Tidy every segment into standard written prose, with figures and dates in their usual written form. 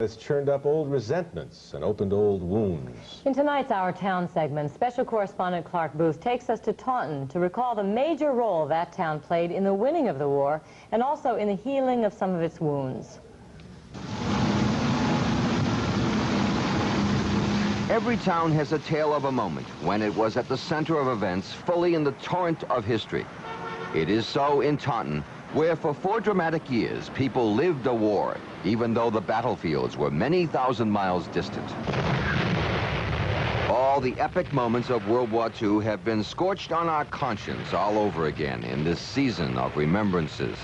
Has churned up old resentments and opened old wounds. In tonight's Our Town segment, special correspondent Clark Booth takes us to Taunton to recall the major role that town played in the winning of the war and also in the healing of some of its wounds. Every town has a tale of a moment when it was at the center of events, fully in the torrent of history. It is so in Taunton, where for 4 dramatic years people lived a war, even though the battlefields were many thousand miles distant. All the epic moments of World War II have been scorched on our conscience all over again in this season of remembrances.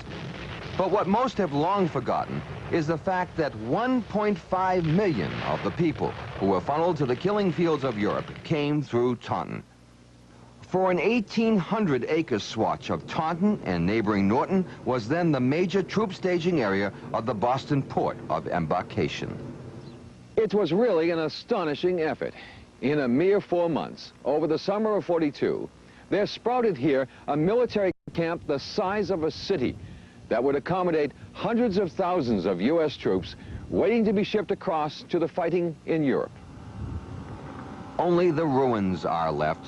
But what most have long forgotten is the fact that 1.5 million of the people who were funneled to the killing fields of Europe came through Taunton. For an 1,800-acre swatch of Taunton and neighboring Norton was then the major troop staging area of the Boston port of embarkation. It was really an astonishing effort. In a mere 4 months, over the summer of '42, there sprouted here a military camp the size of a city that would accommodate hundreds of thousands of U.S. troops waiting to be shipped across to the fighting in Europe. Only the ruins are left.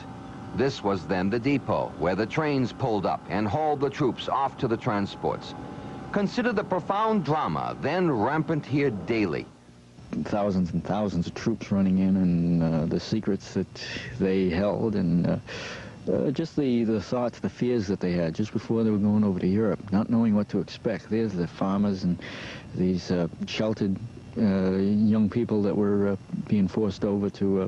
This was then the depot, where the trains pulled up and hauled the troops off to the transports. Consider the profound drama then rampant here daily. Thousands and thousands of troops running in, and the secrets that they held, and just the thoughts, the fears that they had just before they were going over to Europe, not knowing what to expect. There's the farmers and these sheltered young people that were being forced over to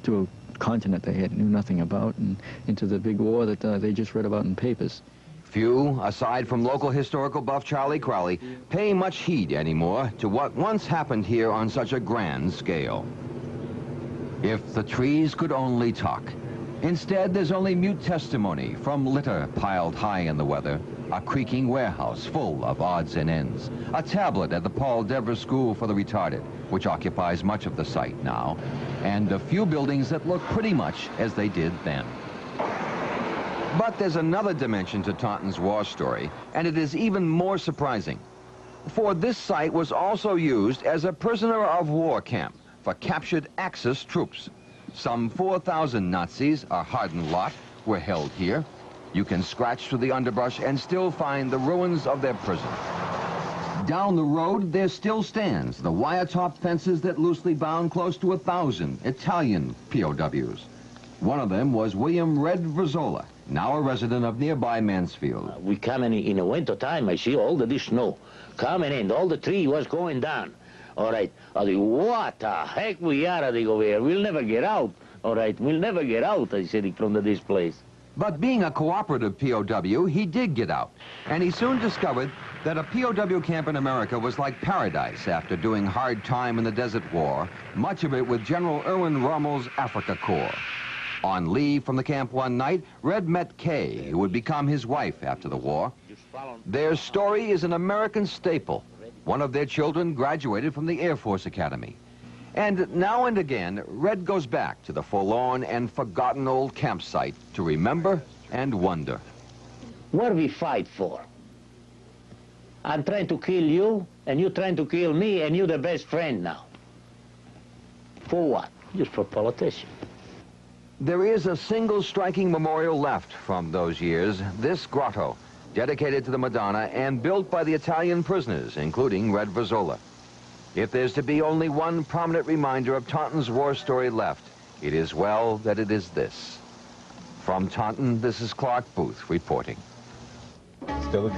a continent they knew nothing about, and into the big war that they just read about in papers. Few, aside from local historical buff Charlie Crowley, pay much heed anymore to what once happened here on such a grand scale. If the trees could only talk. Instead, there's only mute testimony from litter piled high in the weather, a creaking warehouse full of odds and ends, a tablet at the Paul Devers School for the Retarded, which occupies much of the site now, and a few buildings that look pretty much as they did then. But there's another dimension to Taunton's war story, and it is even more surprising. For this site was also used as a prisoner of war camp for captured Axis troops. Some 4,000 Nazis, a hardened lot, were held here. You can scratch through the underbrush and still find the ruins of their prison. Down the road, there still stands the wire-top fences that loosely bound close to 1,000 Italian POWs. One of them was William Red Verzola, now a resident of nearby Mansfield. We come in the winter time, I see all the snow coming in, all the tree was going down. All right, I think, what the heck we are, I think, over here. We'll never get out. All right, we'll never get out, I said, from this place. But being a cooperative POW, he did get out. And he soon discovered that a POW camp in America was like paradise after doing hard time in the Desert War, much of it with General Erwin Rommel's Africa Corps. On leave from the camp one night, Red met Kay, who would become his wife after the war. Their story is an American staple. One of their children graduated from the Air Force Academy. And now and again, Red goes back to the forlorn and forgotten old campsite to remember and wonder. What do we fight for? I'm trying to kill you, and you're trying to kill me, and you're the best friend now. For what? Just for politicians. There is a single striking memorial left from those years, this grotto, dedicated to the Madonna and built by the Italian prisoners, including Red Verzola. If there's to be only one prominent reminder of Taunton's war story left, it is well that it is this. From Taunton, this is Clark Booth reporting. Still